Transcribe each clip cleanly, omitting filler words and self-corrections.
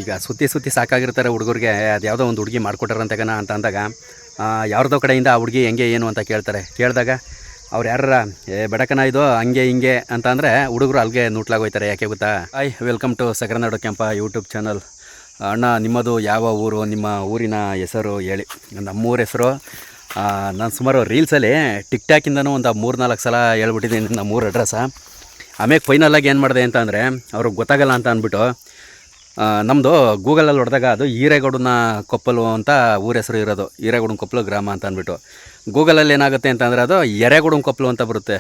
ಈಗ ಸುತ್ತಿ ಸುತ್ತಿ ಸಾಕಾಗಿರ್ತಾರೆ ಹುಡುಗರಿಗೆ. ಅದು ಯಾವುದೋ ಒಂದು ಹುಡುಗಿ ಮಾಡಿಕೊಟ್ಟಾರಂತೆಗನ ಅಂತ ಅಂದಾಗ ಯಾರ್ದೋ ಕಡೆಯಿಂದ ಆ ಹುಡುಗಿ ಹೆಂಗೆ ಏನು ಅಂತ ಕೇಳ್ತಾರೆ. ಕೇಳಿದಾಗ ಅವ್ರು ಯಾರ ಬೆಡಕನ ಇದು ಹಂಗೆ ಹಿಂಗೆ ಅಂತ ಅಂದರೆ ಹುಡುಗರು ಅಲ್ಲಿಗೆ ನೂಟ್ಲಾಗೋಯ್ತಾರೆ. ಯಾಕೆ ಗೊತ್ತಾ? ವೆಲ್ಕಮ್ ಟು ಸಗರನಾಡು ಕೆಂಪ ಯೂಟ್ಯೂಬ್ ಚಾನಲ್. ಅಣ್ಣ, ನಿಮ್ಮದು ಯಾವ ಊರು, ನಿಮ್ಮ ಊರಿನ ಹೆಸರು ಹೇಳಿ. ನಮ್ಮೂರ ಹೆಸರು ನಾನು ಸುಮಾರು ರೀಲ್ಸಲ್ಲಿ ಟಿಕ್ ಟಾಕಿಂದನೂ ಒಂದು 3-4 ಸಲ ಹೇಳ್ಬಿಟ್ಟಿದ್ದೀನಿ ನಮ್ಮೂರ ಅಡ್ರೆಸ್ಸ. ಆಮೇಲೆ ಫೈನಲಾಗಿ ಏನು ಮಾಡಿದೆ ಅಂತ ಅಂದರೆ ಅವ್ರಿಗೆ ಗೊತ್ತಾಗಲ್ಲ ಅಂತ ಅಂದ್ಬಿಟ್ಟು ನಮ್ಮದು ಗೂಗಲಲ್ಲಿ ಹೊಡೆದಾಗ ಅದು ಹಿರೇಗೌಡನ ಕೊಪ್ಪಲು ಅಂತ ಊರ ಹೆಸರು ಇರೋದು. ಹಿರೇಗೌಡನ ಕೊಪ್ಪಲು ಗ್ರಾಮ ಅಂತ ಅಂದ್ಬಿಟ್ಟು ಗೂಗಲಲ್ಲಿ ಏನಾಗುತ್ತೆ ಅಂತಂದರೆ ಅದು ಎರೆಗೌಡನ ಕೊಪ್ಪಲು ಅಂತ ಬರುತ್ತೆ.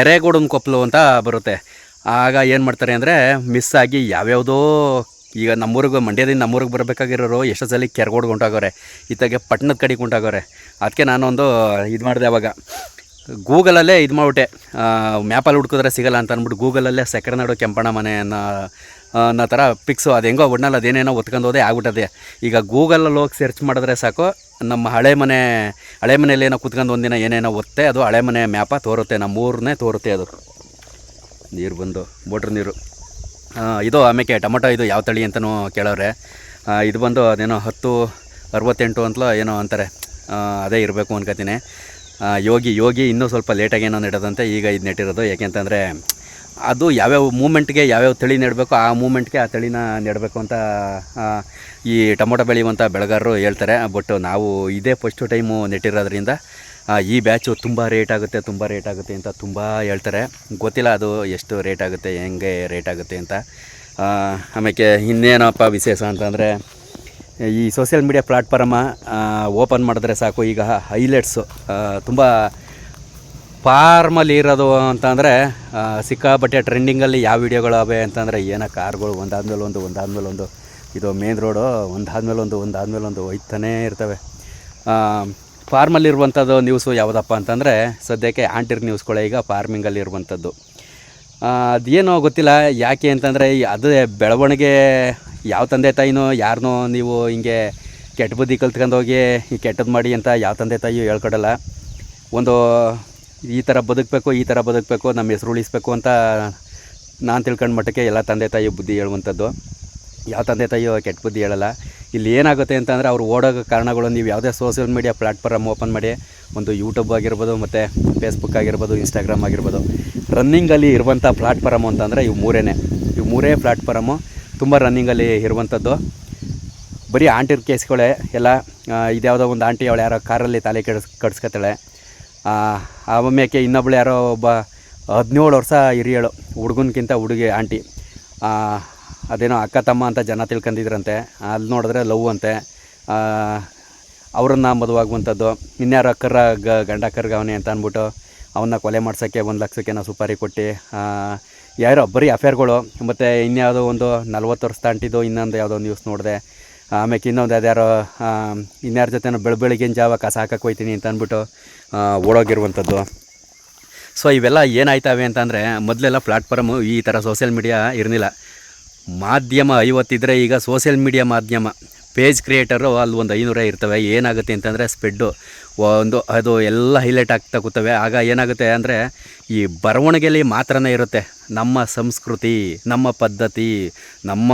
ಎರೆಗೌಡನ ಕೊಪ್ಪಲು ಅಂತ ಬರುತ್ತೆ. ಆಗ ಏನು ಮಾಡ್ತಾರೆ ಅಂದರೆ ಮಿಸ್ ಆಗಿ ಯಾವ್ಯಾವುದೋ ಈಗ ನಮ್ಮೂರಿಗೆ ಮಂಡ್ಯದಿಂದ ನಮ್ಮೂರಿಗೆ ಬರಬೇಕಾಗಿರೋರು ಎಷ್ಟೋ ಸಲ ಕೆರಗೋಡ್ಗೆ ಹೊಂಟಾಗೋರೆ, ಇತ್ತಾಗೆ ಪಟ್ಟಣದ ಕಡೆಗೆ ಹೊಂಟಾಗೋರೆ. ಅದಕ್ಕೆ ನಾನೊಂದು ಇದು ಮಾಡಿದೆ. ಅವಾಗ ಗೂಗಲಲ್ಲೇ ಇದು ಮಾಡಿಬಿಟ್ಟೆ, ಮ್ಯಾಪಲ್ಲಿ ಹುಡ್ಕಿದ್ರೆ ಸಿಗೋಲ್ಲ ಅಂತ ಅಂದ್ಬಿಟ್ಟು ಗೂಗಲಲ್ಲೇ ಸಗರನಾಡು ಕೆಂಪಣ್ಣ ಮನೆ ಅನ್ನೋ ಥರ ಪಿಕ್ಸು. ಅದು ಹೆಂಗೋ ಒಟ್ನಲ್ಲಿ ಅದೇನೇನೋ ಒತ್ಕೊಂಡು ಹೋದೆ ಆಗ್ಬಿಟ್ಟದೆ. ಈಗ ಗೂಗಲಲ್ಲಿ ಹೋಗಿ ಸರ್ಚ್ ಮಾಡಿದ್ರೆ ಸಾಕು, ನಮ್ಮ ಹಳೆ ಮನೆಯಲ್ಲಿ ಏನೋ ಕುತ್ಕೊಂಡು ಒಂದಿನ ಏನೇನೋ ಒತ್ತೆ ಅದು ಹಳೆ ಮನೆ ಮ್ಯಾಪ ತೋರುತ್ತೆ, ನಮ್ಮೂರನ್ನೇ ತೋರುತ್ತೆ. ಅದು ನೀರು ಬಂದು ಮೋಟ್ರ್ ನೀರು. ಇದು ಆಮೇಲೆ ಟೊಮೊಟೊ ಇದು ಯಾವ ತಳಿ ಅಂತಲೂ ಕೇಳೋರೆ. ಇದು ಬಂದು ಅದೇನೋ 1068 ಅಂತಲೋ ಏನೋ ಅಂತಾರೆ, ಅದೇ ಇರಬೇಕು ಅನ್ಕೋತೀನಿ. ಯೋಗಿ ಇನ್ನೂ ಸ್ವಲ್ಪ ಲೇಟಾಗಿ ಏನೋ ನೆಡೋದಂತೆ, ಈಗ ಇದು ನೆಟ್ಟಿರೋದು. ಯಾಕೆಂತಂದರೆ ಅದು ಯಾವ್ಯಾವ ಮೂಮೆಂಟ್ಗೆ ಯಾವ್ಯಾವ ತಳಿ ನೆಡಬೇಕು ಆ ಮೂಮೆಂಟ್ಗೆ ಆ ತಳಿನ ನೆಡಬೇಕು ಅಂತ ಈ ಟೊಮೊಟೊ ಬೆಳೆಯುವಂಥ ಬೆಳೆಗಾರರು ಹೇಳ್ತಾರೆ. ಬಟ್ ನಾವು ಇದೇ ಫಸ್ಟು ಟೈಮು ನೆಟ್ಟಿರೋದ್ರಿಂದ ಈ ಬ್ಯಾಚು ತುಂಬ ರೇಟ್ ಆಗುತ್ತೆ ಅಂತ ತುಂಬ ಹೇಳ್ತಾರೆ. ಗೊತ್ತಿಲ್ಲ ಅದು ಎಷ್ಟು ರೇಟ್ ಆಗುತ್ತೆ, ಹೆಂಗೆ ರೇಟ್ ಆಗುತ್ತೆ ಅಂತ. ಆಮೇಲೆ ಇನ್ನೇನಪ್ಪ ವಿಶೇಷ ಅಂತಂದರೆ ಈ ಸೋಷಿಯಲ್ ಮೀಡಿಯಾ ಪ್ಲಾಟ್ಫಾರ್ಮ ಓಪನ್ ಮಾಡಿದ್ರೆ ಸಾಕು, ಈಗ ಹೈಲೈಟ್ಸು ತುಂಬ ಫಾರ್ಮಲ್ಲಿ ಇರೋದು ಅಂತಂದರೆ ಸಿಕ್ಕಾಪಟ್ಟೆ ಟ್ರೆಂಡಿಂಗಲ್ಲಿ ಯಾವ ವೀಡಿಯೋಗಳವೆ ಅಂತಂದರೆ ಏನೋ ಕಾರ್ಗಳು ಒಂದಾದ್ಮೇಲೆ ಒಂದು ಇದು ಮೇನ್ ರೋಡು ಒಂದಾದ್ಮೇಲೆ ಒಂದು ಹೋಯ್ತಾನೇ ಇರ್ತವೆ. ಫಾರ್ಮಲ್ಲಿರುವಂಥದ್ದು ನ್ಯೂಸು ಯಾವುದಪ್ಪ ಅಂತಂದರೆ ಸದ್ಯಕ್ಕೆ ಆಂಟಿರ್ ನ್ಯೂಸ್ಗಳೇ ಈಗ ಫಾರ್ಮಿಂಗಲ್ಲಿರುವಂಥದ್ದು. ಅದೇನೋ ಗೊತ್ತಿಲ್ಲ ಯಾಕೆ ಅಂತಂದರೆ ಅದೇ ಬೆಳವಣಿಗೆ ಯಾವ ತಂದೆ ತಾಯಿನೋ ಯಾರನ್ನೋ ನೀವು ಹಿಂಗೆ ಕೆಟ್ಟ ಬುದ್ಧಿ ಕಲ್ತ್ಕೊಂಡೋಗಿ ಈ ಕೆಟ್ಟದ್ದು ಮಾಡಿ ಅಂತ ಯಾವ ತಂದೆ ತಾಯಿಯೂ ಹೇಳ್ಕೊಡಲ್ಲ. ಒಂದು ಈ ಥರ ಬದುಕಬೇಕು, ನಮ್ಮ ಹೆಸರು ಉಳಿಸ್ಬೇಕು ಅಂತ ನಾನು ತಿಳ್ಕೊಂಡು ಮಟ್ಟಕ್ಕೆ ಎಲ್ಲ ತಂದೆ ತಾಯಿ ಬುದ್ಧಿ ಹೇಳುವಂಥದ್ದು. ಯಾವ ತಂದೆ ತಾಯಿಯೋ ಕೆಟ್ಟ ಬುದ್ಧಿ ಹೇಳಲ್ಲ. ಇಲ್ಲಿ ಏನಾಗುತ್ತೆ ಅಂತಂದರೆ ಅವ್ರು ಓಡೋಕ್ಕೆ ಕಾರಣಗಳು, ನೀವು ಯಾವುದೇ ಸೋಷಿಯಲ್ ಮೀಡಿಯಾ ಪ್ಲಾಟ್ಫಾರ್ಮ್ ಓಪನ್ ಮಾಡಿ, ಒಂದು ಯೂಟ್ಯೂಬ್ ಆಗಿರ್ಬೋದು, ಮತ್ತು ಫೇಸ್ಬುಕ್ ಆಗಿರ್ಬೋದು, ಇನ್ಸ್ಟಾಗ್ರಾಮ್ ಆಗಿರ್ಬೋದು, ರನ್ನಿಂಗಲ್ಲಿ ಇರುವಂಥ ಪ್ಲಾಟ್ಫಾರಮು ಅಂತಂದರೆ ಇವು ಮೂರೇ ಪ್ಲಾಟ್ಫಾರಮು ತುಂಬ ರನ್ನಿಂಗಲ್ಲಿ ಇರುವಂಥದ್ದು. ಬರೀ ಆಂಟಿರ್ ಕೇಸ್ಗಳೇ ಎಲ್ಲ. ಇದ್ಯಾವುದೋ ಒಂದು ಆಂಟಿ ಅವಳು ಯಾರೋ ಕಾರಲ್ಲಿ ತಲೆ ಕಡಿಸ್ಕೊತಾಳೆ. ಆಮೇಲೆ ಇನ್ನೊಬ್ಳು ಯಾರೋ ಒಬ್ಬ 17 ವರ್ಷ ಹಿರಿಯಳು, ಹುಡುಗನ್ಕಿಂತ ಹುಡುಗಿ ಆಂಟಿ. ಅದೇನೋ ಅಕ್ಕ ತಮ್ಮ ಅಂತ ಜನ ತಿಳ್ಕೊಂಡಿದ್ರಂತೆ. ಅಲ್ಲಿ ನೋಡಿದ್ರೆ ಲವ್ ಅಂತೆ, ಅವರನ್ನು ಮದುವಾಗುವಂಥದ್ದು. ಇನ್ಯಾರೋ ಗಂಡ ಕರ್ಗವನೆ ಅಂತ ಅಂದ್ಬಿಟ್ಟು ಅವನ್ನ ಕೊಲೆ ಮಾಡ್ಸೋಕ್ಕೆ 1 ಲಕ್ಷಕ್ಕೆ ನಾವು ಸುಪಾರಿ ಕೊಟ್ಟು ಯಾರೋ ಬರೀ ಅಫೇರ್ಗಳು. ಮತ್ತು ಇನ್ಯಾವುದೋ ಒಂದು 40 ವರ್ಷ ತಾಂಟಿದ್ದು ಇನ್ನೊಂದು ಯಾವುದೋ ನ್ಯೂಸ್ ನೋಡಿದೆ. ಆಮೇಲೆ ಇನ್ನೊಂದು ಅದ್ಯಾರೋ ಇನ್ಯಾರ ಜೊತೆ ಬೆಳಗಿನ ಜಾವ ಕಸ ಹಾಕಕ್ಕೆ ಹೋಗ್ತೀನಿ ಅಂತ ಅಂದ್ಬಿಟ್ಟು ಓಡೋಗಿರುವಂಥದ್ದು. ಸೊ ಇವೆಲ್ಲ ಏನಾಯ್ತವೆ ಅಂತಂದರೆ ಮೊದಲೆಲ್ಲ ಪ್ಲಾಟ್ಫಾರ್ಮು ಈ ಥರ ಸೋಷಿಯಲ್ ಮೀಡಿಯಾ ಇರಲಿಲ್ಲ. ಮಾಧ್ಯಮ 50 ಇದ್ದರೆ ಈಗ ಸೋಷಿಯಲ್ ಮೀಡಿಯಾ ಮಾಧ್ಯಮ ಪೇಜ್ ಕ್ರಿಯೇಟರು ಅಲ್ಲಿ ಒಂದು 500 ಇರ್ತವೆ. ಏನಾಗುತ್ತೆ ಅಂತಂದರೆ ಸ್ಪ್ರೆಡ್ಡು ಅದು ಎಲ್ಲ ಹೈಲೈಟ್ ಆಗ್ತಾ ಕೂತವೆ. ಆಗ ಏನಾಗುತ್ತೆ ಅಂದರೆ ಈ ಬರವಣಿಗೆಯಲ್ಲಿ ಮಾತ್ರನೇ ಇರುತ್ತೆ ನಮ್ಮ ಸಂಸ್ಕೃತಿ, ನಮ್ಮ ಪದ್ಧತಿ, ನಮ್ಮ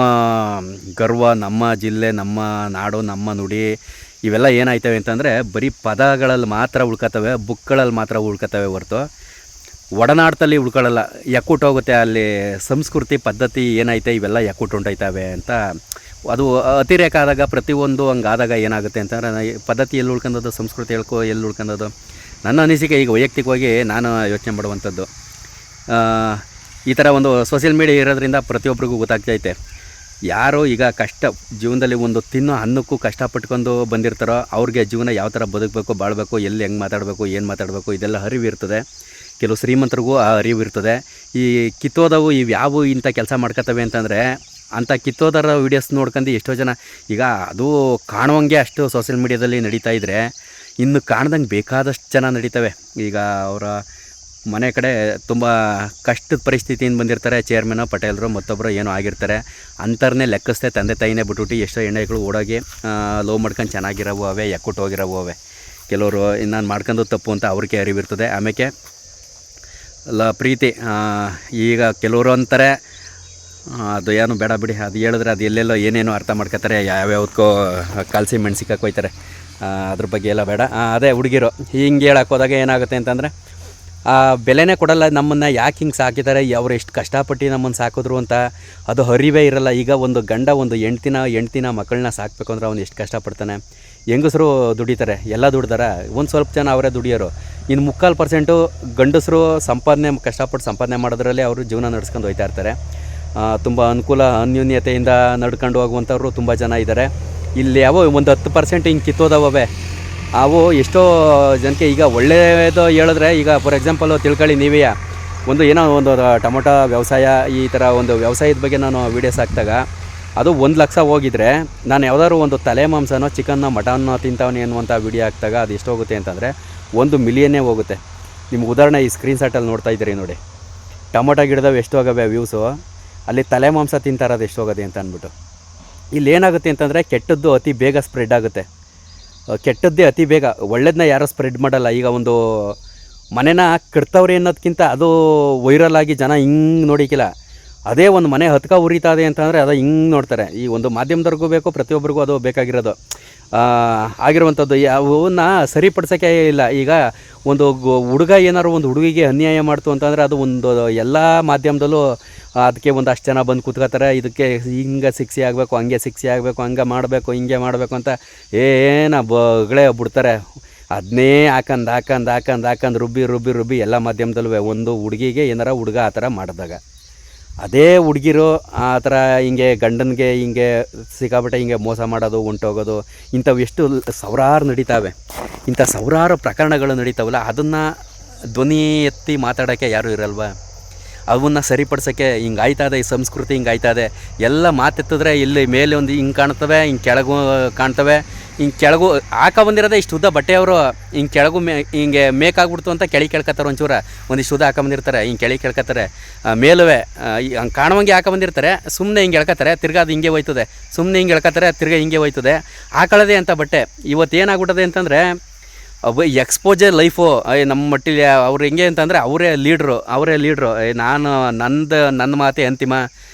ಗರ್ವ, ನಮ್ಮ ಜಿಲ್ಲೆ, ನಮ್ಮ ನಾಡು, ನಮ್ಮ ನುಡಿ. ಇವೆಲ್ಲ ಏನಾಯ್ತವೆ ಅಂತಂದರೆ ಬರೀ ಪದಗಳಲ್ಲಿ ಮಾತ್ರ ಉಳ್ಕೊತವೆ, ಬುಕ್ಗಳಲ್ಲಿ ಮಾತ್ರ ಉಳ್ಕೊತವೆ ಹೊರತು ಒಡನಾಟದಲ್ಲಿ ಉಳ್ಕೊಳ್ಳಲ್ಲ. ಹೋಗುತ್ತೆ ಅಲ್ಲಿ ಸಂಸ್ಕೃತಿ ಪದ್ಧತಿ ಏನೈತೆ ಇವೆಲ್ಲ ಹೊಂಟೈತವೆ ಅಂತ. ಅದು ಅತಿರೇಕ ಆದಾಗ ಪ್ರತಿಯೊಂದು ಹಂಗಾದಾಗ ಏನಾಗುತ್ತೆ ಅಂತಂದರೆ ಪದ್ಧತಿ ಎಲ್ಲಿ ಉಳ್ಕೊಂಡದ್ದು, ಸಂಸ್ಕೃತಿ ಎಲ್ಲಿ ಉಳ್ಕೊಂಡದ್ದು. ನನ್ನ ಅನಿಸಿಕೆ ಈಗ ವೈಯಕ್ತಿಕವಾಗಿ ನಾನು ಯೋಚನೆ ಮಾಡುವಂಥದ್ದು, ಈ ಥರ ಒಂದು ಸೋಷಿಯಲ್ ಮೀಡಿಯಾ ಇರೋದ್ರಿಂದ ಪ್ರತಿಯೊಬ್ಬರಿಗೂ ಗೊತ್ತಾಗ್ತೈತೆ. ಯಾರು ಈಗ ಜೀವನದಲ್ಲಿ ಒಂದು ತಿನ್ನೋ ಅನ್ನಕ್ಕೂ ಕಷ್ಟಪಟ್ಕೊಂಡು ಬಂದಿರ್ತಾರೋ ಅವ್ರಿಗೆ ಜೀವನ ಯಾವ ಥರ ಬದುಕಬೇಕು, ಬಾಳಬೇಕು, ಎಲ್ಲಿ ಹೆಂಗೆ ಮಾತಾಡಬೇಕು, ಏನು ಮಾತಾಡಬೇಕು ಇದೆಲ್ಲ ಅರಿವು ಇರ್ತದೆ. ಕೆಲವು ಶ್ರೀಮಂತರಿಗೂ ಆ ಅರಿವು ಇರ್ತದೆ. ಈ ಕಿತ್ತೋದವು ಇವ್ಯಾವು ಇಂಥ ಕೆಲಸ ಮಾಡ್ಕೊತವೆ ಅಂತಂದರೆ ಅಂಥ ಕಿತ್ತೋದರ ವೀಡಿಯೋಸ್ ನೋಡ್ಕೊಂಡು ಎಷ್ಟೋ ಜನ ಈಗ ಅದು ಕಾಣುವಂಗೆ ಅಷ್ಟು ಸೋಷಿಯಲ್ ಮೀಡಿಯಾದಲ್ಲಿ ನಡೀತಾ ಇದ್ದರೆ ಇನ್ನು ಕಾಣ್ದಂಗೆ ಬೇಕಾದಷ್ಟು ಜನ ನಡೀತವೆ. ಈಗ ಅವರ ಮನೆ ಕಡೆ ತುಂಬ ಕಷ್ಟದ ಪರಿಸ್ಥಿತಿಯಿಂದ ಬಂದಿರ್ತಾರೆ, ಚೇರ್ಮನ್ ಪಟೇಲರು ಮತ್ತೊಬ್ಬರು ಏನೋ ಆಗಿರ್ತಾರೆ. ಅಂಥವ್ರನ್ನೇ ಲೆಕ್ಕಿಸ್ದೆ ತಂದೆ ತಾಯಿನೇ ಬಿಟ್ಬಿಟ್ಟು ಎಷ್ಟೋ ಹೆಣ್ಣುಗಳು ಓಡೋಗಿ ಲವ್ ಮಾಡ್ಕೊಂಡು ಚೆನ್ನಾಗಿರೋವು ಅವೆ, ಹೋಗಿರೋವು ಅವೆ. ಕೆಲವರು ನಾನು ಮಾಡ್ಕೊಂಡು ತಪ್ಪು ಅಂತ ಅವ್ರಿಗೆ ಅರಿವಿರ್ತದೆ. ಆಮೇಲೆ ಪ್ರೀತಿ ಈಗ ಕೆಲವರು ಅಂತಾರೆ ಅದು ಏನು ಬೇಡ ಬಿಡಿ, ಅದು ಹೇಳಿದ್ರೆ ಅದು ಎಲ್ಲೆಲ್ಲೋ ಏನೇನೋ ಅರ್ಥ ಮಾಡ್ಕೊತಾರೆ, ಯಾವ್ಯಾವುದಕ್ಕೋ ಕಲಸಿ ಮೆಣ್ಸಿಕಾಯಿ ಕೊಯ್ತಾರೆ, ಅದ್ರ ಬಗ್ಗೆ ಎಲ್ಲ ಬೇಡ. ಅದೇ ಹುಡುಗಿರು ಹಿಂಗೆ ಹೇಳಕ್ಕೆ ಹೋದಾಗ ಏನಾಗುತ್ತೆ ಅಂತಂದರೆ ಬೆಲೆನೇ ಕೊಡಲ್ಲ, ನಮ್ಮನ್ನು ಯಾಕೆ ಹಿಂಗೆ ಸಾಕಿದ್ದಾರೆ, ಅವ್ರು ಎಷ್ಟು ಕಷ್ಟಪಟ್ಟು ನಮ್ಮನ್ನು ಸಾಕಿದ್ರು ಅಂತ ಅದು ಅರಿವೇ ಇರಲ್ಲ. ಈಗ ಒಂದು ಗಂಡ ಒಂದು ಹೆಂಡ್ತಿನ ಮಕ್ಕಳನ್ನ ಸಾಕಬೇಕು ಅಂದ್ರೆ ಅವ್ನು ಎಷ್ಟು ಕಷ್ಟಪಡ್ತಾನೆ. ಹೆಂಗಸರು ದುಡಿತಾರೆ, ಎಲ್ಲ ದುಡ್ದಾರೆ, ಒಂದು ಸ್ವಲ್ಪ ಜನ ಅವರೇ ದುಡಿಯೋರು. ಇನ್ನು 3/4% ಗಂಡಸರು ಕಷ್ಟಪಟ್ಟು ಸಂಪಾದನೆ ಮಾಡೋದ್ರಲ್ಲಿ ಅವರು ಜೀವನ ನಡೆಸ್ಕೊಂಡು ಹೋಗ್ತಾ ಇರ್ತಾರೆ. ತುಂಬ ಅನ್ಯೂನ್ಯತೆಯಿಂದ ನಡ್ಕೊಂಡು ಹೋಗುವಂಥವ್ರು ತುಂಬ ಜನ ಇದ್ದಾರೆ. ಇಲ್ಲಿ ಯಾವ ಒಂದು 10% ಹಿಂಗೆ ಕಿತ್ತೋದವೇ, ಅವು ಎಷ್ಟೋ ಜನಕ್ಕೆ ಈಗ ಒಳ್ಳೆಯದು ಹೇಳಿದ್ರೆ, ಈಗ ಫಾರ್ ಎಕ್ಸಾಂಪಲು ತಿಳ್ಕೊಳ್ಳಿ ನೀವೇ, ಒಂದು ಟೊಮೊಟೊ ವ್ಯವಸಾಯ, ಈ ಥರ ಒಂದು ವ್ಯವಸಾಯದ ಬಗ್ಗೆ ನಾನು ವೀಡಿಯೋಸ್ ಹಾಕಿದಾಗ ಅದು 1 ಲಕ್ಷ ಹೋಗಿದ್ರೆ, ನಾನು ಯಾವುದಾದ್ರು ಒಂದು ತಲೆ ಮಾಂಸನೋ ಚಿಕನ್ನೋ ಮಟನ್ನೋ ತಿಂತವನಿ ಅನ್ನುವಂಥ ವೀಡಿಯೋ ಹಾಕಿದಾಗ ಅದು ಎಷ್ಟು ಹೋಗುತ್ತೆ ಅಂತಂದರೆ 1 ಮಿಲಿಯನ್ನೇ ಹೋಗುತ್ತೆ. ನಿಮ್ಗೆ ಉದಾಹರಣೆ ಈ ಸ್ಕ್ರೀನ್ಶಾಟಲ್ಲಿ ನೋಡ್ತಾ ಇದ್ದೀರಿ ನೋಡಿ, ಟೊಮೊಟೊ ಗಿಡದವು ಎಷ್ಟು ಹೋಗವೆ ವ್ಯೂಸು, ಅಲ್ಲಿ ತಲೆ ಮಾಂಸ ತಿಂತಾರದು ಎಷ್ಟು ಹೋಗೋದೆ ಅಂತ ಅಂದ್ಬಿಟ್ಟು. ಇಲ್ಲಿ ಏನಾಗುತ್ತೆ ಅಂತಂದರೆ ಕೆಟ್ಟದ್ದು ಅತಿ ಬೇಗ ಸ್ಪ್ರೆಡ್ ಆಗುತ್ತೆ. ಕೆಟ್ಟದ್ದೇ ಅತಿ ಬೇಗ, ಒಳ್ಳೇದನ್ನ ಯಾರೂ ಸ್ಪ್ರೆಡ್ ಮಾಡಲ್ಲ. ಈಗ ಒಂದು ಮನೆನ ಕಟ್ತವ್ರೆ ಅನ್ನೋದಕ್ಕಿಂತ ಅದು ವೈರಲ್ ಆಗಿ ಜನ ಹಿಂಗೆ ನೋಡಿಕಿಲ್ಲ, ಅದೇ ಒಂದು ಮನೆ ಹತ್ಕ ಉರಿತಾ ಇದೆ ಅಂತಂದರೆ ಅದು ಹಿಂಗೆ ನೋಡ್ತಾರೆ. ಈ ಒಂದು ಮಾಧ್ಯಮದವ್ರಿಗೂ ಬೇಕು, ಪ್ರತಿಯೊಬ್ಬರಿಗೂ ಅದು ಬೇಕಾಗಿರೋದು ಆಗಿರುವಂಥದ್ದು. ಅವನ್ನ ಸರಿಪಡಿಸೋಕ್ಕೆ ಇಲ್ಲ. ಈಗ ಒಂದು ಹುಡುಗ ಏನಾದ್ರು ಒಂದು ಹುಡುಗಿಗೆ ಅನ್ಯಾಯ ಮಾಡ್ತು ಅಂತಂದರೆ ಅದು ಒಂದು ಎಲ್ಲ ಮಾಧ್ಯಮದಲ್ಲೂ ಅದಕ್ಕೆ ಒಂದಷ್ಟು ಜನ ಬಂದು ಕೂತ್ಕೋತಾರೆ, ಇದಕ್ಕೆ ಹಿಂಗೆ ಶಿಕ್ಷೆ ಆಗಬೇಕು, ಹಂಗೆ ಶಿಕ್ಷೆ ಆಗಬೇಕು, ಹಂಗೆ ಮಾಡಬೇಕು, ಹಿಂಗೆ ಮಾಡಬೇಕು ಅಂತ ಬಗಳೇ ಬಿಡ್ತಾರೆ. ಅದನ್ನೇ ಹಾಕಂದು ರುಬ್ಬಿ ಎಲ್ಲ ಮಾಧ್ಯಮದಲ್ಲೂ ಒಂದು ಹುಡುಗಿಗೆ ಏನಾರ ಹುಡುಗ ಆ ಥರ ಮಾಡಿದಾಗ, ಅದೇ ಹುಡುಗಿರು ಆ ಥರ ಹಿಂಗೆ ಗಂಡನಿಗೆ ಹಿಂಗೆ ಸಿಕ್ಕಾಪಟ್ಟೆ ಹಿಂಗೆ ಮೋಸ ಮಾಡೋದು, ಹೊಂಟೋಗೋದು, ಇಂಥವು ಎಷ್ಟು ಸಾವಿರಾರು ನಡೀತಾವೆ. ಇಂಥ ಸಾವಿರಾರು ಪ್ರಕರಣಗಳು ನಡೀತಾವಲ್ಲ, ಅದನ್ನು ಧ್ವನಿ ಎತ್ತಿ ಮಾತಾಡೋಕ್ಕೆ ಯಾರೂ ಇರಲ್ವ? ಅವನ್ನ ಸರಿಪಡಿಸೋಕ್ಕೆ ಹಿಂಗೆ ಆಯ್ತದೆ, ಈ ಸಂಸ್ಕೃತಿ ಹಿಂಗೆ ಆಯ್ತದೆ. ಎಲ್ಲ ಮಾತೆತ್ತಿದ್ರೆ ಇಲ್ಲಿ ಮೇಲೆ ಒಂದು ಹಿಂಗೆ ಕಾಣ್ತವೆ, ಹಿಂಗೆ ಕೆಳಗೂ ಕಾಣ್ತವೆ, ಹಿಂಗೆ ಕೆಳಗೂ ಬಂದಿರೋದೇ ಇಷ್ಟು ಉದ್ದ ಬಟ್ಟೆಯವರು ಹಿಂಗೆ ಕೆಳಗೂ ಹಿಂಗೆ ಮೇಕಾಗ್ಬಿಡ್ತು ಅಂತ ಕೇಳ್ಕೊತಾರೆ. ಒಂದಿಷ್ಟು ಉದ್ದ ಬಂದಿರ್ತಾರೆ, ಹಿಂಗೆ ಕೇಳ್ಕೊತಾರೆ. ಮೇಲುವೆ ಹಂಗೆ ಕಾಣುವಂಗೆ ಬಂದಿರ್ತಾರೆ, ಸುಮ್ಮನೆ ಹಿಂಗೆ ಎಳ್ಕೊತಾರೆ, ತಿರ್ಗಾ ಅದು ಹಿಂಗೆ ಹೋಯ್ತದೆ, ಸುಮ್ಮನೆ ಹಿಂಗೆ ಎಳ್ಕೊತಾರೆ, ತಿರ್ಗಾ ಹಿಂಗೆ ಹೋಯ್ತದೆ. ಹಾಕೊಳ್ಳೋದೇ ಅಂತ ಬಟ್ಟೆ. ಇವತ್ತು ಏನಾಗ್ಬಿಟ್ಟದೆ ಅಂತಂದರೆ ಎಕ್ಸ್ಪೋಜರ್ ಲೈಫು ನಮ್ಮ ಮಟ್ಟಿಗೆ. ಅವ್ರು ಹೆಂಗೆ ಅಂತಂದರೆ ಅವರೇ ಲೀಡ್ರು. ನನ್ನ ಮಾತೇ ಅಂತಿಮ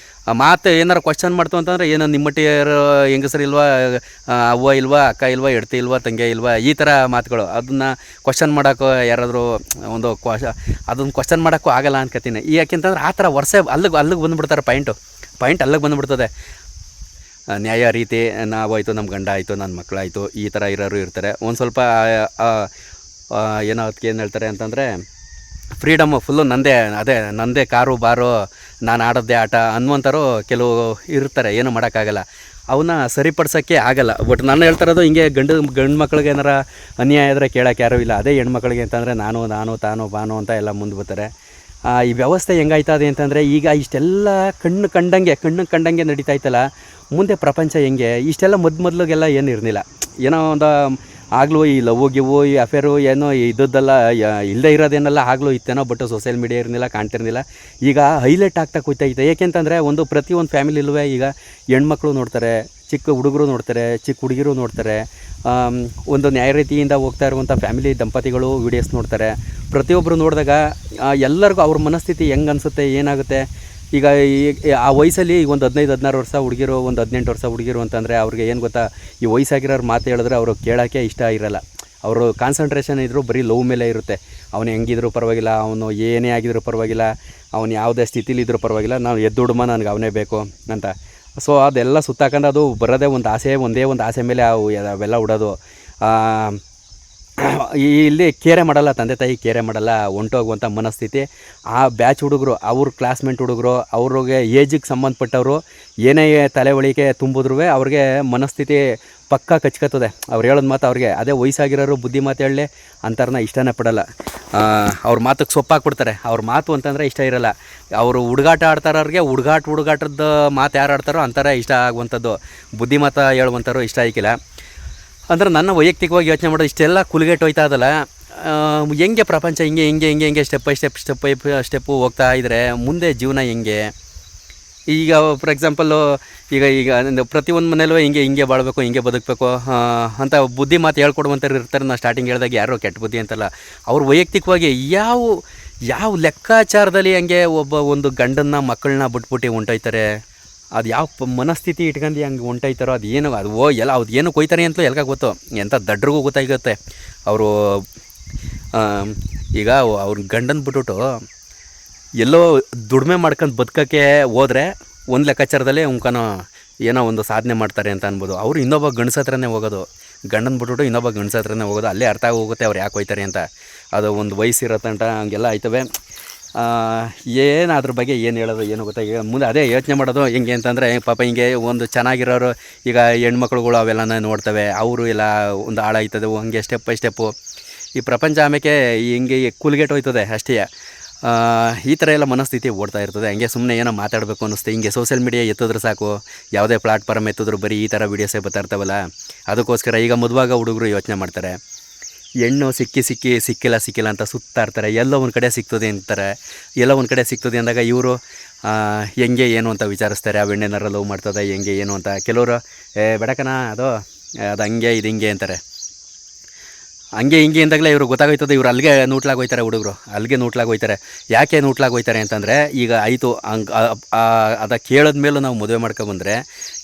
ಮಾತು. ಏನಾರು ಕ್ವಶನ್ ಮಾಡ್ತು ಅಂತಂದರೆ ಏನೋ ನಿಮ್ಮ ಮಟ್ಟಿಯರು ಹೆಂಗಸರು ಇಲ್ವಾ, ಅವ್ವ ಇಲ್ವಾ, ಅಕ್ಕ ಇಲ್ವಾ, ಹೆಡ್ತಿ ಇಲ್ವಾ, ತಂಗಿ ಇಲ್ವಾ, ಈ ಥರ ಮಾತುಗಳು. ಅದನ್ನು ಕ್ವಶನ್ ಮಾಡೋಕ್ಕೂ ಯಾರಾದರೂ ಒಂದು ಅದನ್ನು ಕ್ವಶನ್ ಮಾಡೋಕ್ಕೂ ಆಗಲ್ಲ ಅನ್ಕೋತೀನಿ. ಯಾಕೆಂತಂದ್ರೆ ಆ ಥರ ವರ್ಷ ಅಲ್ಲಿಗೆ ಬಂದುಬಿಡ್ತಾರೆ. ಪಾಯಿಂಟ್ ಅಲ್ಲಿಗೆ ಬಂದುಬಿಡ್ತದೆ. ನ್ಯಾಯ ರೀತಿ ನಾವಾಯಿತು, ನಮ್ಮ ಗಂಡ ಆಯಿತು, ನನ್ನ ಮಕ್ಕಳಾಯಿತು, ಈ ಥರ ಇರೋರು ಇರ್ತಾರೆ. ಒಂದು ಸ್ವಲ್ಪ ಏನೋ ಅದಕ್ಕೆ ಏನು ಹೇಳ್ತಾರೆ ಅಂತಂದರೆ ಫ್ರೀಡಮ್ಮು ಫುಲ್ಲು ನಂದೇ ಕಾರು ಬಾರು, ನಾನು ಆಡೋದೇ ಆಟ ಅನ್ನುವಂಥವ್ರು ಕೆಲವು ಇರ್ತಾರೆ. ಏನೂ ಮಾಡೋಕ್ಕಾಗಲ್ಲ, ಅವನ್ನ ಸರಿಪಡ್ಸೋಕ್ಕೆ ಆಗಲ್ಲ. ಬಟ್ ನಾನು ಹೇಳ್ತಾರದು ಹಿಂಗೆ ಗಂಡು ಮಕ್ಳಿಗೆ ಏನಾರ ಅನ್ಯಾಯ ಆದರೆ ಕೇಳೋಕ್ಕೆ ಯಾರೂ ಇಲ್ಲ. ಅದೇ ಹೆಣ್ಮಕ್ಳಿಗೆ ಅಂತಂದರೆ ನಾನು ತಾನು ಬಾನು ಅಂತ ಎಲ್ಲ ಮುಂದೆ ಬರ್ತಾರೆ. ಈ ವ್ಯವಸ್ಥೆ ಹೆಂಗಾಯ್ತದೆ ಅಂತಂದರೆ ಈಗ ಇಷ್ಟೆಲ್ಲ ಕಣ್ಣು ಕಂಡಂಗೆ ನಡೀತಾ ಇತ್ತಲ್ಲ, ಮುಂದೆ ಪ್ರಪಂಚ ಹೆಂಗೆ? ಇಷ್ಟೆಲ್ಲ ಮೊದಲಿಗೆಲ್ಲ ಏನು ಇರಲಿಲ್ಲ. ಏನೋ ಒಂದು ಆಗಲೂ ಈ ಲವ್ ಈ ಅಫೇರು ಏನೋ ಇದ್ದದ್ದೆಲ್ಲ ಇಲ್ಲದೆ ಇರೋದೇನೆಲ್ಲ ಆಗಲೂ ಇತ್ತೇನೋ. ಬಟ್ ಸೋಷಿಯಲ್ ಮೀಡಿಯಾ ಇರಲಿಲ್ಲ, ಕಾಣ್ತಿರಲಿಲ್ಲ. ಈಗ ಹೈಲೈಟ್ ಆಗ್ತಾ ಕೂತೈತೆ. ಏಕೆಂತಂದರೆ ಪ್ರತಿಯೊಂದು ಫ್ಯಾಮಿಲಿಲೂ ಈಗ ಹೆಣ್ಮಕ್ಳು ನೋಡ್ತಾರೆ, ಚಿಕ್ಕ ಹುಡುಗರು ನೋಡ್ತಾರೆ, ಚಿಕ್ಕ ಹುಡುಗಿರು ನೋಡ್ತಾರೆ. ಒಂದು ನ್ಯಾಯ ರೀತಿಯಿಂದ ಹೋಗ್ತಾ ಇರುವಂಥ ಫ್ಯಾಮಿಲಿ ದಂಪತಿಗಳು ವೀಡಿಯೋಸ್ ನೋಡ್ತಾರೆ. ಪ್ರತಿಯೊಬ್ಬರು ನೋಡಿದಾಗ ಎಲ್ಲರಿಗೂ ಅವ್ರ ಮನಸ್ಥಿತಿ ಹೆಂಗೆ ಅನಿಸುತ್ತೆ, ಏನಾಗುತ್ತೆ? ಈಗ ಆ ವಯಸ್ಸಲ್ಲಿ ಈಗ ಒಂದು 15-16 ವರ್ಷ ಹುಡುಗಿರು, ಒಂದು 18 ವರ್ಷ ಹುಡುಗಿರು ಅಂತಂದರೆ ಅವ್ರಿಗೆ ಏನು ಗೊತ್ತಾ, ಈ ವಯಸ್ಸಾಗಿರೋರು ಮಾತು ಹೇಳಿದ್ರೆ ಅವರು ಕೇಳೋಕ್ಕೆ ಇಷ್ಟ ಇರಲ್ಲ. ಅವರು ಕಾನ್ಸಂಟ್ರೇಷನ್ ಇದ್ದರೂ ಬರೀ ಲವ್ ಮೇಲೆ ಇರುತ್ತೆ. ಅವನು ಹೆಂಗಿದ್ರು ಪರವಾಗಿಲ್ಲ, ಅವನು ಏನೇ ಆಗಿದ್ರು ಪರವಾಗಿಲ್ಲ, ಅವನು ಯಾವುದೇ ಸ್ಥಿತಿಲಿದ್ದರೂ ಪರವಾಗಿಲ್ಲ, ನಾವು ಎದ್ದುಡುಮ ನನಗೆ ಅವನೇ ಬೇಕು ಅಂತ. ಸೊ ಅದೆಲ್ಲ ಸುತ್ತಾಕೊಂಡು ಅದು ಬರೋದೇ ಒಂದೇ ಒಂದು ಆಸೆ ಮೇಲೆ ಅವೆಲ್ಲ ಉಡೋದು. ಇಲ್ಲಿ ಕೇರೆ ಮಾಡಲ್ಲ, ತಂದೆ ತಾಯಿ ಕೇರೆ ಮಾಡಲ್ಲ, ಹೊಂಟೋಗುವಂಥ ಮನಸ್ಥಿತಿ. ಆ ಬ್ಯಾಚ್ ಹುಡುಗರು, ಅವ್ರ ಕ್ಲಾಸ್ಮೇಟ್ ಹುಡುಗರು, ಅವ್ರಿಗೆ ಏಜಿಗೆ ಸಂಬಂಧಪಟ್ಟವರು ಏನೇ ತಲೆವಳಿಕೆ ತುಂಬಿದ್ರೂ ಅವ್ರಿಗೆ ಮನಸ್ಥಿತಿ ಪಕ್ಕ ಕಚ್ಕತ್ತದೆ. ಅವ್ರು ಹೇಳೋದು ಮಾತು ಅವ್ರಿಗೆ. ಅದೇ ವಯಸ್ಸಾಗಿರೋರು ಬುದ್ಧಿ ಮಾತು ಹೇಳಲಿ ಅಂತಾರನ್ನ ಇಷ್ಟನೇ ಪಡಲ್ಲ. ಅವ್ರ ಮಾತಕ್ಕೆ ಸೊಪ್ಪಾಕ್ಬಿಡ್ತಾರೆ. ಅವ್ರ ಮಾತು ಅಂತಂದರೆ ಇಷ್ಟ ಇರಲ್ಲ. ಅವರು ಹುಡುಗಾಟ ಆಡ್ತಾರವ್ರಿಗೆ ಹುಡುಗಾಟದ ಮಾತು ಯಾರು ಆಡ್ತಾರೋ ಅಂತಾರೆ ಇಷ್ಟ ಆಗುವಂಥದ್ದು. ಬುದ್ಧಿ ಮಾತು ಹೇಳುವಂಥವ್ರು ಇಷ್ಟ ಆಗಿಲ್ಲ. ಅಂದ್ರೆ ನನ್ನ ವೈಯಕ್ತಿಕವಾಗಿ ಯೋಚನೆ ಮಾಡೋದು, ಇಷ್ಟೆಲ್ಲ ಕುಲುಗೆಟ್ಟು ಹೋಯ್ತಾ ಅದಲ್ಲ, ಹೆಂಗೆ ಪ್ರಪಂಚ ಹಿಂಗೆ ಸ್ಟೆಪ್ ಬೈ ಸ್ಟೆಪ್ಪು ಹೋಗ್ತಾ ಇದ್ದರೆ ಮುಂದೆ ಜೀವನ ಹೆಂಗೆ? ಈಗ ಫಾರ್ ಎಕ್ಸಾಂಪಲ್ಲು ಈಗ ಪ್ರತಿಯೊಂದು ಮನೇಲೂ ಹಿಂಗೆ ಬಾಳಬೇಕು, ಹಿಂಗೆ ಬದುಕಬೇಕು ಅಂತ ಬುದ್ಧಿ ಮಾತು ಹೇಳ್ಕೊಡುವಂಥವ್ರು ಇರ್ತಾರೆ. ನಾನು ಸ್ಟಾರ್ಟಿಂಗ್ ಹೇಳಿದಾಗ ಯಾರೋ ಕೆಟ್ಟ ಬುದ್ಧಿ ಅಂತಲ್ಲ, ಅವ್ರು ವೈಯಕ್ತಿಕವಾಗಿ ಯಾವ ಲೆಕ್ಕಾಚಾರದಲ್ಲಿ ಹಂಗೆ ಒಂದು ಗಂಡನ್ನ ಮಕ್ಕಳನ್ನ ಬಿಟ್ಬಿಟ್ಟು ಹೊಂಟೋಯ್ತಾರೆ. ಅದು ಯಾವ ಮನಸ್ಥಿತಿ ಇಟ್ಕೊಂಡು ಹಂಗೆ ಹೊಂಟೋಯ್ತಾರೋ ಅದು ಏನು ಅದು ಎಲ್ಲ ಅದು ಏನು ಕೊಯ್ತಾರೆ ಅಂತಲೂ ಎಲ್ಗ ಗೊತ್ತು, ಎಂಥ ದಡ್ರಿಗೂ ಗೊತ್ತಾಗುತ್ತೆ. ಅವರು ಈಗ ಅವ್ರ ಗಂಡನ ಬಿಟ್ಬಿಟ್ಟು ಎಲ್ಲೋ ದುಡಿಮೆ ಮಾಡ್ಕೊಂಡು ಬದುಕೋಕ್ಕೆ ಹೋದರೆ ಒಂದು ಲೆಕ್ಕಾಚಾರದಲ್ಲಿ ಉಂಕನೋ ಏನೋ ಒಂದು ಸಾಧನೆ ಮಾಡ್ತಾರೆ ಅಂತ ಅನ್ಬೋದು. ಅವರು ಇನ್ನೊಬ್ಬ ಗಂಡಸ ಹತ್ರನೇ ಹೋಗೋದು, ಗಂಡನ ಬಿಟ್ಬಿಟ್ಟು ಇನ್ನೊಬ್ಬ ಗಂಡಸ ಹತ್ರನೇ ಹೋಗೋದು. ಅಲ್ಲೇ ಅರ್ಥ ಆಗೋಗುತ್ತೆ ಅವ್ರು ಯಾಕೆ ಹೋಯ್ತಾರೆ ಅಂತ. ಅದು ಒಂದು ವಯಸ್ಸಿರತ್ತಂಟ ಹಂಗೆಲ್ಲ ಆಯ್ತವೆ. ಏನು ಅದ್ರ ಬಗ್ಗೆ ಏನು ಹೇಳೋದು ಏನು ಗೊತ್ತಾಗಿ ಮುಂದೆ ಅದೇ ಯೋಚನೆ ಮಾಡೋದು ಹೆಂಗೆ ಅಂತಂದರೆ, ಪಾಪ ಹಿಂಗೆ ಒಂದು ಚೆನ್ನಾಗಿರೋರು ಈಗ ಹೆಣ್ಮಕ್ಳುಗಳು ಅವೆಲ್ಲನ ನೋಡ್ತವೆ, ಅವರು ಎಲ್ಲ ಒಂದು ಹಾಳಾಯ್ತದೆ ಹಂಗೆ ಸ್ಟೆಪ್ ಬೈ ಸ್ಟೆಪ್ಪು. ಈ ಪ್ರಪಂಚ ಆಮೇಲೆ ಹಿಂಗೆ ಕೂಲ್ಗೆಟ್ ಹೋಯ್ತದೆ ಅಷ್ಟೇ. ಈ ಥರ ಎಲ್ಲ ಮನಸ್ಥಿತಿ ಓಡ್ತಾ ಇರ್ತದೆ. ಹಂಗೆ ಸುಮ್ಮನೆ ಏನೋ ಮಾತಾಡಬೇಕು ಅನ್ನಿಸ್ತೆ, ಹಿಂಗೆ ಸೋಷಿಯಲ್ ಮೀಡಿಯಾ ಎತ್ತಿದ್ರೆ ಸಾಕು, ಯಾವುದೇ ಪ್ಲಾಟ್ಫಾರ್ಮ್ ಎತ್ತಿದ್ರು ಬರೀ ಈ ಥರ ವೀಡಿಯೋಸೇ ಬರ್ತಾ ಇರ್ತಾವಲ್ಲ. ಅದಕ್ಕೋಸ್ಕರ ಈಗ ಮದುವಾಗ ಹುಡುಗರು ಯೋಚನೆ ಮಾಡ್ತಾರೆ, ಹೆಣ್ಣು ಸಿಕ್ಕಿಲ್ಲ ಅಂತ ಸುತ್ತಾ ಇರ್ತಾರೆ. ಎಲ್ಲೋ ಒಂದು ಕಡೆ ಸಿಗ್ತದೆ ಅಂತಾರೆ, ಎಲ್ಲೋ ಒಂದು ಕಡೆ ಸಿಗ್ತದೆ ಅಂದಾಗ ಇವರು ಹೆಂಗೆ ಏನು ಅಂತ ವಿಚಾರಿಸ್ತಾರೆ. ಆ ಹೆಣ್ಣೇನಾರ ಲವ್ ಮಾಡ್ತದೆ ಹೆಂಗೆ ಏನು ಅಂತ. ಕೆಲವರು ಬೆಡಕನ ಅದು ಹಂಗೆ ಇದು ಹಿಂಗೆ ಅಂತಾರೆ. ಹಂಗೆ ಹಿಂಗೆ ಅಂದಾಗಲೇ ಇವ್ರಿಗೆ ಗೊತ್ತಾಗೋಯ್ತದೆ, ಇವ್ರು ಅಲ್ಲಿಗೆ ನೂಟ್ಲಾಗೋಯ್ತಾರೆ. ಹುಡುಗರು ಅಲ್ಲಿಗೆ ನೂಟ್ಲಾಗೋಯ್ತಾರೆ. ಯಾಕೆ ನೂಟ್ಲಾಗೋಯ್ತಾರೆ ಅಂತಂದರೆ, ಈಗ ಆಯಿತು ಹಂಗೆ ಅದು ಕೇಳಿದ್ಮೇಲೂ ನಾವು ಮದುವೆ ಮಾಡ್ಕೊಬಂದರೆ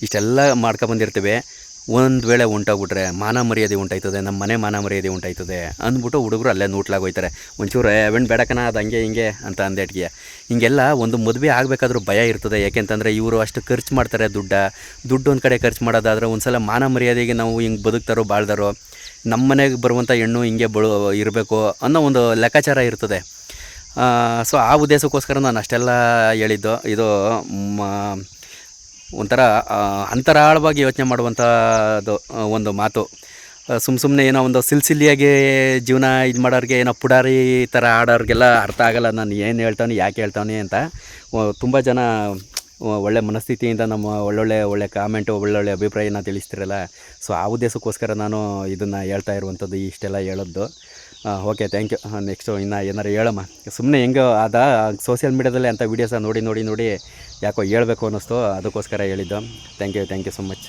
ಇಷ್ಟೆಲ್ಲ ಮಾಡ್ಕೊಬಂದಿರ್ತೀವಿ, ಒಂದು ವೇಳೆ ಉಂಟಾಗ್ಬಿಟ್ರೆ ಮಾನ ಮರ್ಯಾದೆ ಉಂಟಾಯ್ತದೆ, ನಮ್ಮ ಮನೆ ಮಾನ ಮರ್ಯಾದೆ ಉಂಟಾಯ್ತದೆ ಅಂದ್ಬಿಟ್ಟು ಹುಡುಗರು ಅಲ್ಲೇ ನೂಟ್ಲಾಗೋಯ್ತಾರೆ. ಒಂಚೂರು ಹೆಣ್ಣು ಬೇಡಕನ ಅದು ಹಂಗೆ ಹಿಂಗೆ ಅಂತ ಅಂದೇಟ್ಗೆ. ಹಿಂಗೆಲ್ಲ ಒಂದು ಮದುವೆ ಆಗಬೇಕಾದ್ರೂ ಭಯ ಇರ್ತದೆ. ಯಾಕೆಂತಂದರೆ ಇವರು ಅಷ್ಟು ಖರ್ಚು ಮಾಡ್ತಾರೆ, ದುಡ್ಡು ಒಂದು ಕಡೆ ಖರ್ಚು ಮಾಡೋದಾದರೆ ಒಂದು ಸಲ ಮಾನ ಮರ್ಯಾದೆಗೆ ನಾವು ಹಿಂಗೆ ಬದುಕ್ತಾರೋ ಬಾಳ್ದಾರೋ, ನಮ್ಮ ಮನೆಗೆ ಬರುವಂಥ ಹೆಣ್ಣು ಹಿಂಗೆ ಇರಬೇಕು ಅನ್ನೋ ಒಂದು ಲೆಕ್ಕಾಚಾರ ಇರ್ತದೆ. ಸೊ ಆ ಉದ್ದೇಶಕ್ಕೋಸ್ಕರ ನಾನು ಅಷ್ಟೆಲ್ಲ ಹೇಳಿದ್ದು. ಇದು ಒಂಥರ ಅಂತರಾಳವಾಗಿ ಯೋಚನೆ ಮಾಡುವಂಥದ್ದು ಒಂದು ಮಾತು. ಸುಮ್ಮನೆ ಏನೋ ಒಂದು ಸಿಲ್ಸಿಲಿಯಾಗಿ ಜೀವನ ಇದು ಮಾಡೋರಿಗೆ, ಏನೋ ಪುಡಾರಿ ಥರ ಆಡೋರಿಗೆಲ್ಲ ಅರ್ಥ ಆಗೋಲ್ಲ ನಾನು ಏನು ಹೇಳ್ತಾನೆ ಯಾಕೆ ಹೇಳ್ತಾನೆ ಅಂತ. ತುಂಬ ಜನ ಒಳ್ಳೆ ಮನಸ್ಥಿತಿಯಿಂದ ನಮ್ಮ ಒಳ್ಳೆ ಕಾಮೆಂಟು, ಒಳ್ಳೊಳ್ಳೆ ಅಭಿಪ್ರಾಯನ ತಿಳಿಸ್ತಿರಲ್ಲ. ಸೊ ಆ ಉದ್ದೇಶಕ್ಕೋಸ್ಕರ ನಾನು ಇದನ್ನು ಹೇಳ್ತಾ ಇರುವಂಥದ್ದು, ಇಷ್ಟೆಲ್ಲ ಹೇಳೋದು. Okay, thank you. ನೆಕ್ಸ್ಟು ಇನ್ನು ಏನಾರು ಹೇಳಮ್ಮ. ಸುಮ್ಮನೆ ಹೆಂಗೋ ಸೋಷಿಯಲ್ ಮೀಡ್ಯಾದಲ್ಲಿ ಅಂಥ ವೀಡಿಯೋಸ ನೋಡಿ ಯಾಕೋ ಹೇಳ್ಬೇಕು ಅನ್ನಿಸ್ತು, ಅದಕ್ಕೋಸ್ಕರ ಹೇಳಿದ್ದು. Thank you so much.